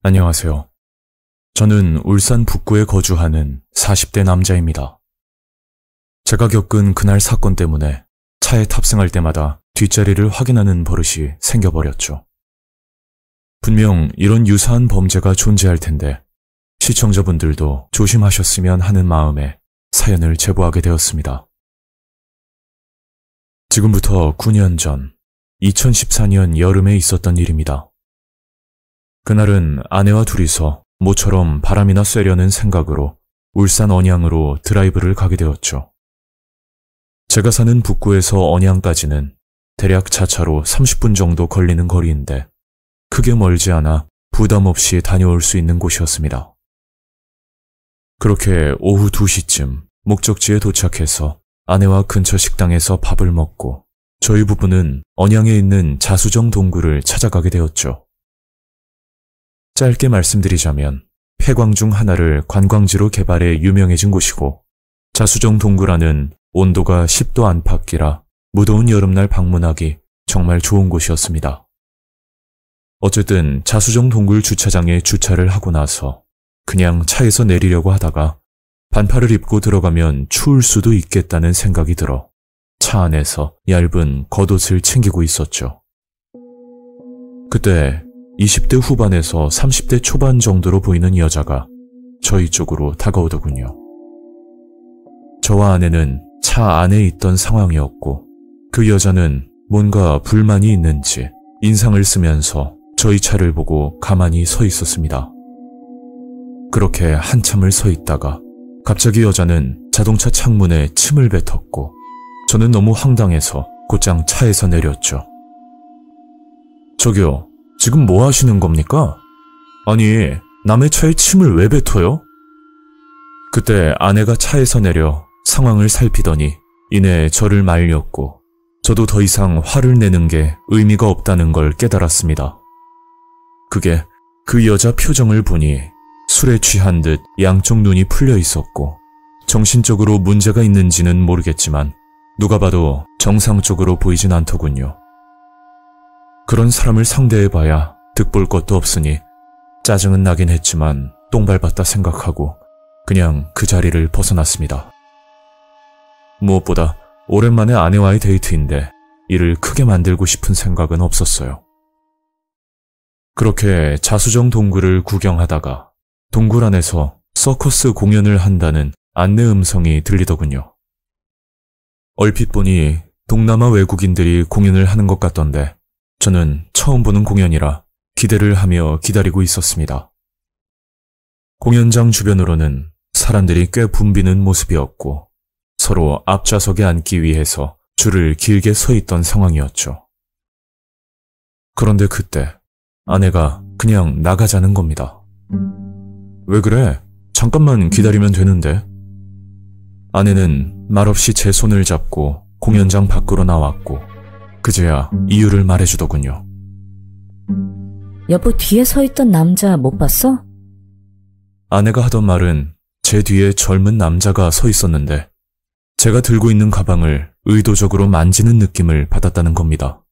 안녕하세요. 저는 울산 북구에 거주하는 40대 남자입니다. 제가 겪은 그날 사건 때문에 차에 탑승할 때마다 뒷자리를 확인하는 버릇이 생겨버렸죠. 분명 이런 유사한 범죄가 존재할 텐데 시청자분들도 조심하셨으면 하는 마음에 사연을 제보하게 되었습니다. 지금부터 9년 전 2014년 여름에 있었던 일입니다. 그날은 아내와 둘이서 모처럼 바람이나 쐬려는 생각으로 울산 언양으로 드라이브를 가게 되었죠. 제가 사는 북구에서 언양까지는 대략 자차로 30분 정도 걸리는 거리인데 크게 멀지 않아 부담 없이 다녀올 수 있는 곳이었습니다. 그렇게 오후 2시쯤 목적지에 도착해서 아내와 근처 식당에서 밥을 먹고 저희 부부는 언양에 있는 자수정 동굴을 찾아가게 되었죠. 짧게 말씀드리자면 폐광 중 하나를 관광지로 개발해 유명해진 곳이고 자수정 동굴안은 온도가 10도 안팎이라 무더운 여름날 방문하기 정말 좋은 곳이었습니다. 어쨌든 자수정 동굴 주차장에 주차를 하고 나서 그냥 차에서 내리려고 하다가 반팔을 입고 들어가면 추울 수도 있겠다는 생각이 들어 차 안에서 얇은 겉옷을 챙기고 있었죠. 그때 20대 후반에서 30대 초반 정도로 보이는 여자가 저희 쪽으로 다가오더군요. 저와 아내는 차 안에 있던 상황이었고 그 여자는 뭔가 불만이 있는지 인상을 쓰면서 저희 차를 보고 가만히 서 있었습니다. 그렇게 한참을 서 있다가 갑자기 여자는 자동차 창문에 침을 뱉었고 저는 너무 황당해서 곧장 차에서 내렸죠. 저기요. 지금 뭐 하시는 겁니까? 아니, 남의 차에 침을 왜 뱉어요? 그때 아내가 차에서 내려 상황을 살피더니 이내 저를 말렸고 저도 더 이상 화를 내는 게 의미가 없다는 걸 깨달았습니다. 그게 그 여자 표정을 보니 술에 취한 듯 양쪽 눈이 풀려 있었고 정신적으로 문제가 있는지는 모르겠지만 누가 봐도 정상적으로 보이진 않더군요. 그런 사람을 상대해봐야 득볼 것도 없으니 짜증은 나긴 했지만 똥 밟았다 생각하고 그냥 그 자리를 벗어났습니다. 무엇보다 오랜만에 아내와의 데이트인데 이를 크게 만들고 싶은 생각은 없었어요. 그렇게 자수정 동굴을 구경하다가 동굴 안에서 서커스 공연을 한다는 안내 음성이 들리더군요. 얼핏 보니 동남아 외국인들이 공연을 하는 것 같던데 저는 처음 보는 공연이라 기대를 하며 기다리고 있었습니다. 공연장 주변으로는 사람들이 꽤 붐비는 모습이었고 서로 앞좌석에 앉기 위해서 줄을 길게 서 있던 상황이었죠. 그런데 그때 아내가 그냥 나가자는 겁니다. 왜 그래? 잠깐만 기다리면 되는데. 아내는 말없이 제 손을 잡고 공연장 밖으로 나왔고 그제야 이유를 말해주더군요. 여보, 뒤에 서 있던 남자 못 봤어? 아내가 하던 말은 제 뒤에 젊은 남자가 서 있었는데 제가 들고 있는 가방을 의도적으로 만지는 느낌을 받았다는 겁니다.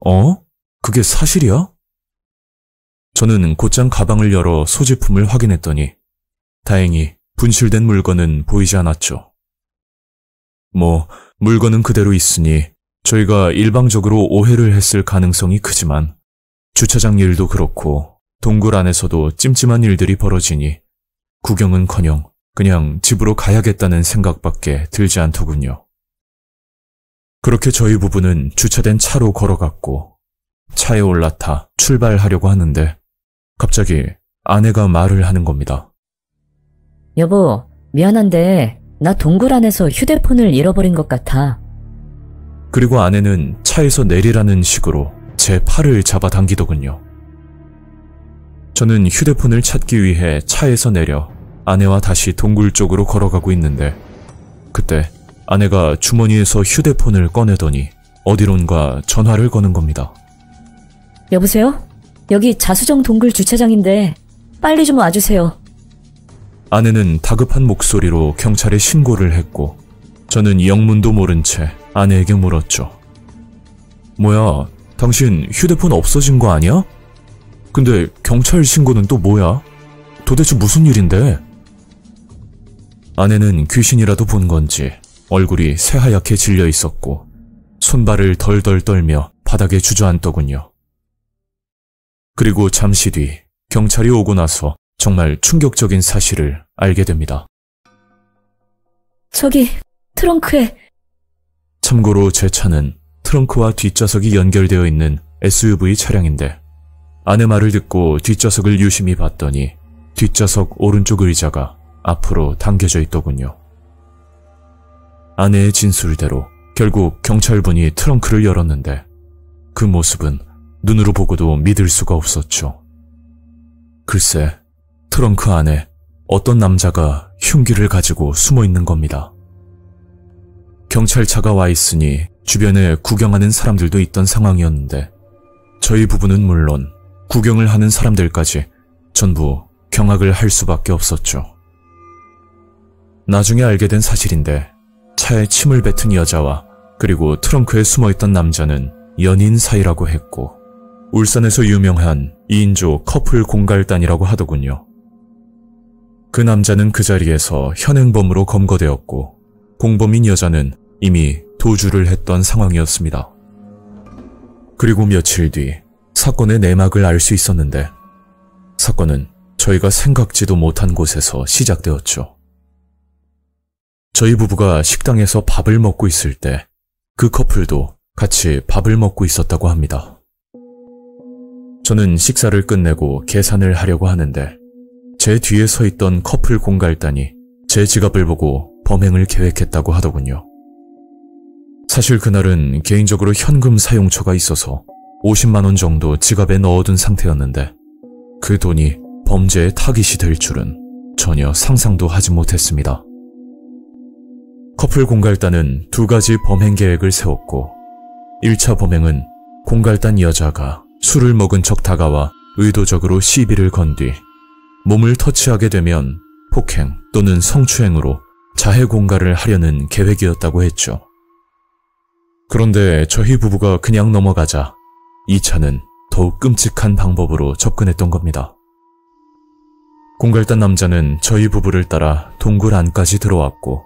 어? 그게 사실이야? 저는 곧장 가방을 열어 소지품을 확인했더니 다행히 분실된 물건은 보이지 않았죠. 물건은 그대로 있으니 저희가 일방적으로 오해를 했을 가능성이 크지만 주차장 일도 그렇고 동굴 안에서도 찜찜한 일들이 벌어지니 구경은커녕 그냥 집으로 가야겠다는 생각밖에 들지 않더군요. 그렇게 저희 부부는 주차된 차로 걸어갔고 차에 올라타 출발하려고 하는데 갑자기 아내가 말을 하는 겁니다. 여보, 미안한데 나 동굴 안에서 휴대폰을 잃어버린 것 같아. 그리고 아내는 차에서 내리라는 식으로 제 팔을 잡아당기더군요. 저는 휴대폰을 찾기 위해 차에서 내려 아내와 다시 동굴 쪽으로 걸어가고 있는데 그때 아내가 주머니에서 휴대폰을 꺼내더니 어디론가 전화를 거는 겁니다. 여보세요? 여기 자수정 동굴 주차장인데 빨리 좀 와주세요. 아내는 다급한 목소리로 경찰에 신고를 했고 저는 영문도 모른 채 아내에게 물었죠. 뭐야, 당신 휴대폰 없어진 거 아니야? 근데 경찰 신고는 또 뭐야? 도대체 무슨 일인데? 아내는 귀신이라도 본 건지 얼굴이 새하얗게 질려 있었고 손발을 덜덜 떨며 바닥에 주저앉더군요. 그리고 잠시 뒤 경찰이 오고 나서 정말 충격적인 사실을 알게 됩니다. 저기 트렁크에. 참고로 제 차는 트렁크와 뒷좌석이 연결되어 있는 SUV 차량인데 아내 말을 듣고 뒷좌석을 유심히 봤더니 뒷좌석 오른쪽 의자가 앞으로 당겨져 있더군요. 아내의 진술대로 결국 경찰분이 트렁크를 열었는데 그 모습은 눈으로 보고도 믿을 수가 없었죠. 글쎄, 트렁크 안에 어떤 남자가 흉기를 가지고 숨어 있는 겁니다. 경찰차가 와 있으니 주변에 구경하는 사람들도 있던 상황이었는데 저희 부부는 물론 구경을 하는 사람들까지 전부 경악을 할 수밖에 없었죠. 나중에 알게 된 사실인데 차에 침을 뱉은 여자와 그리고 트렁크에 숨어있던 남자는 연인 사이라고 했고 울산에서 유명한 2인조 커플 공갈단이라고 하더군요. 그 남자는 그 자리에서 현행범으로 검거되었고 공범인 여자는 이미 도주를 했던 상황이었습니다. 그리고 며칠 뒤 사건의 내막을 알 수 있었는데 사건은 저희가 생각지도 못한 곳에서 시작되었죠. 저희 부부가 식당에서 밥을 먹고 있을 때 그 커플도 같이 밥을 먹고 있었다고 합니다. 저는 식사를 끝내고 계산을 하려고 하는데 제 뒤에 서 있던 커플 공갈단이 제 지갑을 보고 범행을 계획했다고 하더군요. 사실 그날은 개인적으로 현금 사용처가 있어서 50만 원 정도 지갑에 넣어둔 상태였는데 그 돈이 범죄의 타깃이 될 줄은 전혀 상상도 하지 못했습니다. 커플 공갈단은 두 가지 범행 계획을 세웠고 1차 범행은 공갈단 여자가 술을 먹은 척 다가와 의도적으로 시비를 건 뒤 몸을 터치하게 되면 폭행 또는 성추행으로 자해 공갈을 하려는 계획이었다고 했죠. 그런데 저희 부부가 그냥 넘어가자 2차는 더욱 끔찍한 방법으로 접근했던 겁니다. 공갈단 남자는 저희 부부를 따라 동굴 안까지 들어왔고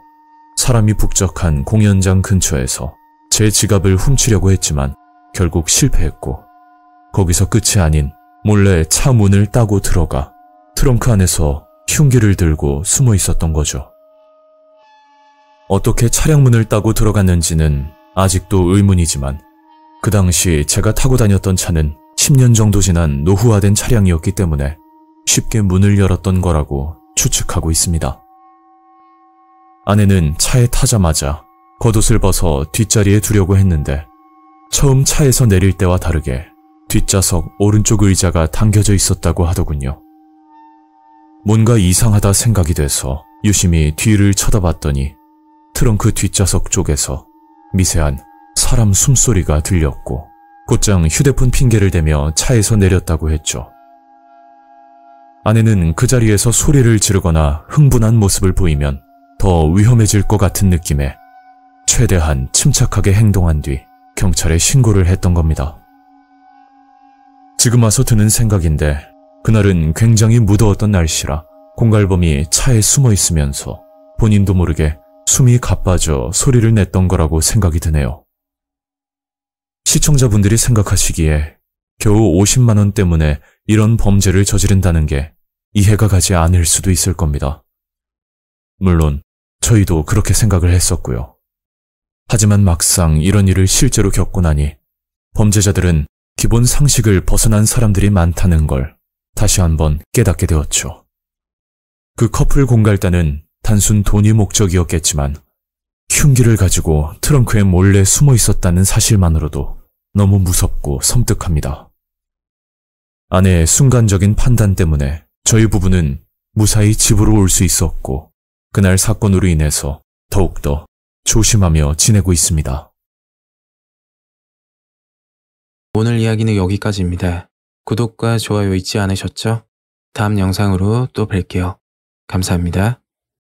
사람이 북적한 공연장 근처에서 제 지갑을 훔치려고 했지만 결국 실패했고 거기서 끝이 아닌 몰래 차 문을 따고 들어가 트렁크 안에서 흉기를 들고 숨어 있었던 거죠. 어떻게 차량 문을 따고 들어갔는지는 아직도 의문이지만 그 당시 제가 타고 다녔던 차는 10년 정도 지난 노후화된 차량이었기 때문에 쉽게 문을 열었던 거라고 추측하고 있습니다. 아내는 차에 타자마자 겉옷을 벗어 뒷자리에 두려고 했는데 처음 차에서 내릴 때와 다르게 뒷좌석 오른쪽 의자가 당겨져 있었다고 하더군요. 뭔가 이상하다 생각이 돼서 유심히 뒤를 쳐다봤더니 트렁크 뒷좌석 쪽에서 미세한 사람 숨소리가 들렸고 곧장 휴대폰 핑계를 대며 차에서 내렸다고 했죠. 아내는 그 자리에서 소리를 지르거나 흥분한 모습을 보이면 더 위험해질 것 같은 느낌에 최대한 침착하게 행동한 뒤 경찰에 신고를 했던 겁니다. 지금 와서 드는 생각인데 그날은 굉장히 무더웠던 날씨라 공갈범이 차에 숨어 있으면서 본인도 모르게 숨이 가빠져 소리를 냈던 거라고 생각이 드네요. 시청자분들이 생각하시기에 겨우 50만 원 때문에 이런 범죄를 저지른다는 게 이해가 가지 않을 수도 있을 겁니다. 물론 저희도 그렇게 생각을 했었고요. 하지만 막상 이런 일을 실제로 겪고 나니 범죄자들은 기본 상식을 벗어난 사람들이 많다는 걸 다시 한번 깨닫게 되었죠. 그 커플 공갈단은 단순 돈이 목적이었겠지만 흉기를 가지고 트렁크에 몰래 숨어 있었다는 사실만으로도 너무 무섭고 섬뜩합니다. 아내의 순간적인 판단 때문에 저희 부부는 무사히 집으로 올 수 있었고 그날 사건으로 인해서 더욱더 조심하며 지내고 있습니다. 오늘 이야기는 여기까지입니다. 구독과 좋아요 잊지 않으셨죠? 다음 영상으로 또 뵐게요. 감사합니다.